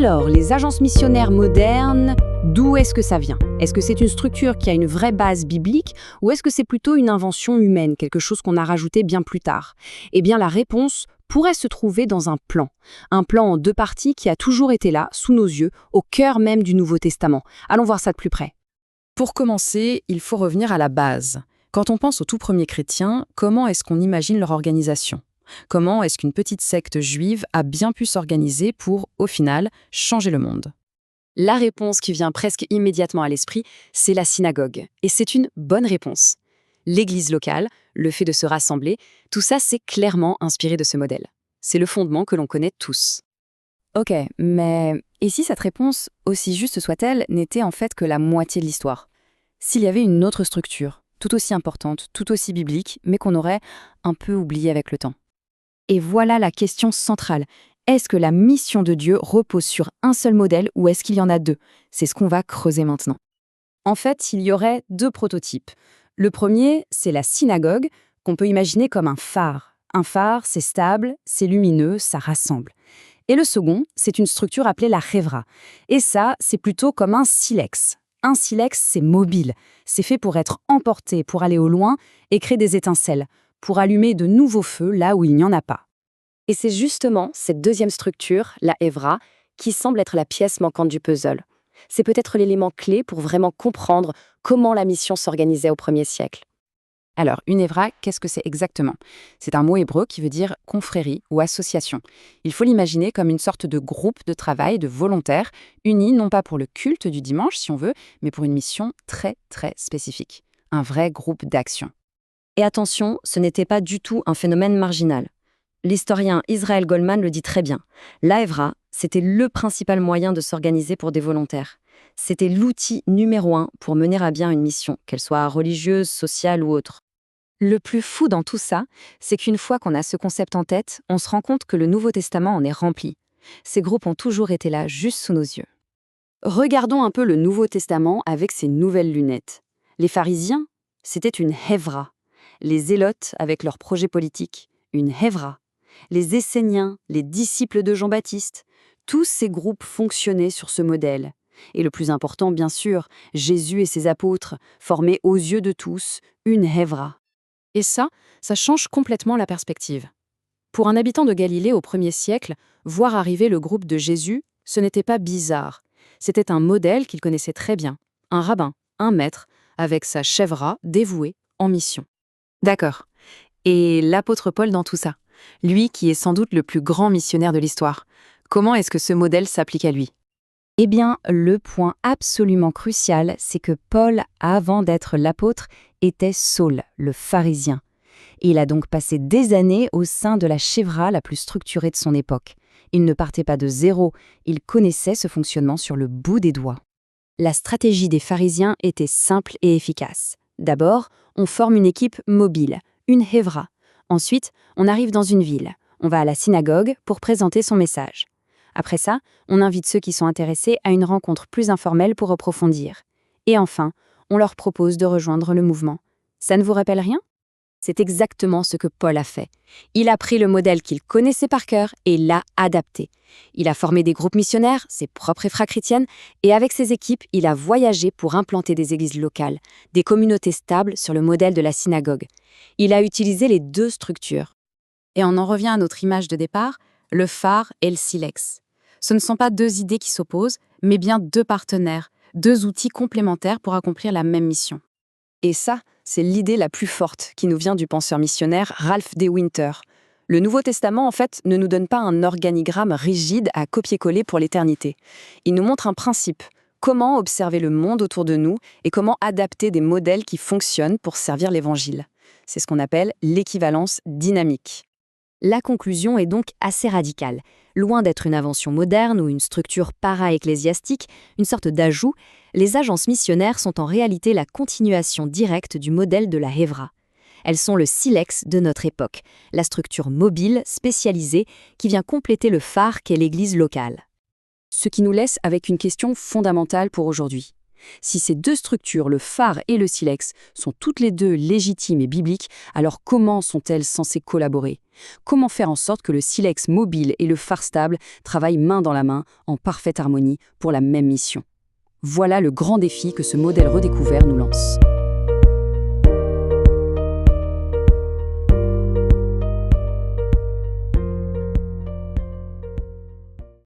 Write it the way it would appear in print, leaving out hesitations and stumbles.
Alors, les agences missionnaires modernes, d'où est-ce que ça vient? Est-ce que c'est une structure qui a une vraie base biblique ou est-ce que c'est plutôt une invention humaine, quelque chose qu'on a rajouté bien plus tard? Eh bien, la réponse pourrait se trouver dans un plan en deux parties qui a toujours été là, sous nos yeux, au cœur même du Nouveau Testament. Allons voir ça de plus près. Pour commencer, il faut revenir à la base. Quand on pense aux tout premiers chrétiens, comment est-ce qu'on imagine leur organisation? Comment est-ce qu'une petite secte juive a bien pu s'organiser pour, au final, changer le monde? La réponse qui vient presque immédiatement à l'esprit, c'est la synagogue. Et c'est une bonne réponse. L'église locale, le fait de se rassembler, tout ça c'est clairement inspiré de ce modèle. C'est le fondement que l'on connaît tous. Ok, mais et si cette réponse, aussi juste soit-elle, n'était en fait que la moitié de l'histoire? S'il y avait une autre structure, tout aussi importante, tout aussi biblique, mais qu'on aurait un peu oubliée avec le temps? Et voilà la question centrale. Est-ce que la mission de Dieu repose sur un seul modèle ou est-ce qu'il y en a deux? C'est ce qu'on va creuser maintenant. En fait, il y aurait deux prototypes. Le premier, c'est la synagogue, qu'on peut imaginer comme un phare. Un phare, c'est stable, c'est lumineux, ça rassemble. Et le second, c'est une structure appelée la Hevra. Et ça, c'est plutôt comme un silex. Un silex, c'est mobile. C'est fait pour être emporté, pour aller au loin et créer des étincelles, pour allumer de nouveaux feux là où il n'y en a pas. Et c'est justement cette deuxième structure, la Hevra, qui semble être la pièce manquante du puzzle. C'est peut-être l'élément clé pour vraiment comprendre comment la mission s'organisait au 1er siècle. Alors, une Hevra, qu'est-ce que c'est exactement? C'est un mot hébreu qui veut dire confrérie ou association. Il faut l'imaginer comme une sorte de groupe de travail de volontaires, unis non pas pour le culte du dimanche, si on veut, mais pour une mission très, très spécifique. Un vrai groupe d'action. Et attention, ce n'était pas du tout un phénomène marginal. L'historien Israël Goldman le dit très bien. La Hevra, c'était le principal moyen de s'organiser pour des volontaires. C'était l'outil numéro 1 pour mener à bien une mission, qu'elle soit religieuse, sociale ou autre. Le plus fou dans tout ça, c'est qu'une fois qu'on a ce concept en tête, on se rend compte que le Nouveau Testament en est rempli. Ces groupes ont toujours été là, juste sous nos yeux. Regardons un peu le Nouveau Testament avec ses nouvelles lunettes. Les pharisiens, c'était une Hevra. Les zélotes, avec leurs projets politiques, une Hevra. Les Esséniens, les disciples de Jean-Baptiste, tous ces groupes fonctionnaient sur ce modèle. Et le plus important, bien sûr, Jésus et ses apôtres, formés aux yeux de tous, une Hevra. Et ça change complètement la perspective. Pour un habitant de Galilée au 1er siècle, voir arriver le groupe de Jésus, ce n'était pas bizarre. C'était un modèle qu'il connaissait très bien. Un rabbin, un maître, avec sa chèvra dévouée en mission. D'accord. Et l'apôtre Paul dans tout ça? Lui qui est sans doute le plus grand missionnaire de l'histoire. Comment est-ce que ce modèle s'applique à lui? Eh bien, le point absolument crucial, c'est que Paul, avant d'être l'apôtre, était Saul, le pharisien. Et il a donc passé des années au sein de la chèvra la plus structurée de son époque. Il ne partait pas de zéro, il connaissait ce fonctionnement sur le bout des doigts. La stratégie des pharisiens était simple et efficace. D'abord, on forme une équipe mobile, une Hevra. Ensuite, on arrive dans une ville. On va à la synagogue pour présenter son message. Après ça, on invite ceux qui sont intéressés à une rencontre plus informelle pour approfondir. Et enfin, on leur propose de rejoindre le mouvement. Ça ne vous rappelle rien? C'est exactement ce que Paul a fait. Il a pris le modèle qu'il connaissait par cœur et l'a adapté. Il a formé des groupes missionnaires, ses propres Hevra chrétiennes, et avec ses équipes, il a voyagé pour implanter des églises locales, des communautés stables sur le modèle de la synagogue. Il a utilisé les deux structures. Et on en revient à notre image de départ, le phare et le silex. Ce ne sont pas deux idées qui s'opposent, mais bien deux partenaires, deux outils complémentaires pour accomplir la même mission. Et ça, c'est l'idée la plus forte qui nous vient du penseur missionnaire Ralph D. Winter. Le Nouveau Testament, en fait, ne nous donne pas un organigramme rigide à copier-coller pour l'éternité. Il nous montre un principe, comment observer le monde autour de nous et comment adapter des modèles qui fonctionnent pour servir l'Évangile. C'est ce qu'on appelle l'équivalence dynamique. La conclusion est donc assez radicale. Loin d'être une invention moderne ou une structure para-ecclésiastique, une sorte d'ajout, les agences missionnaires sont en réalité la continuation directe du modèle de la Hevra. Elles sont le silex de notre époque, la structure mobile, spécialisée, qui vient compléter le phare qu'est l'église locale. Ce qui nous laisse avec une question fondamentale pour aujourd'hui. Si ces deux structures, le phare et le silex, sont toutes les deux légitimes et bibliques, alors comment sont-elles censées collaborer? Comment faire en sorte que le silex mobile et le phare stable travaillent main dans la main, en parfaite harmonie, pour la même mission? Voilà le grand défi que ce modèle redécouvert nous lance.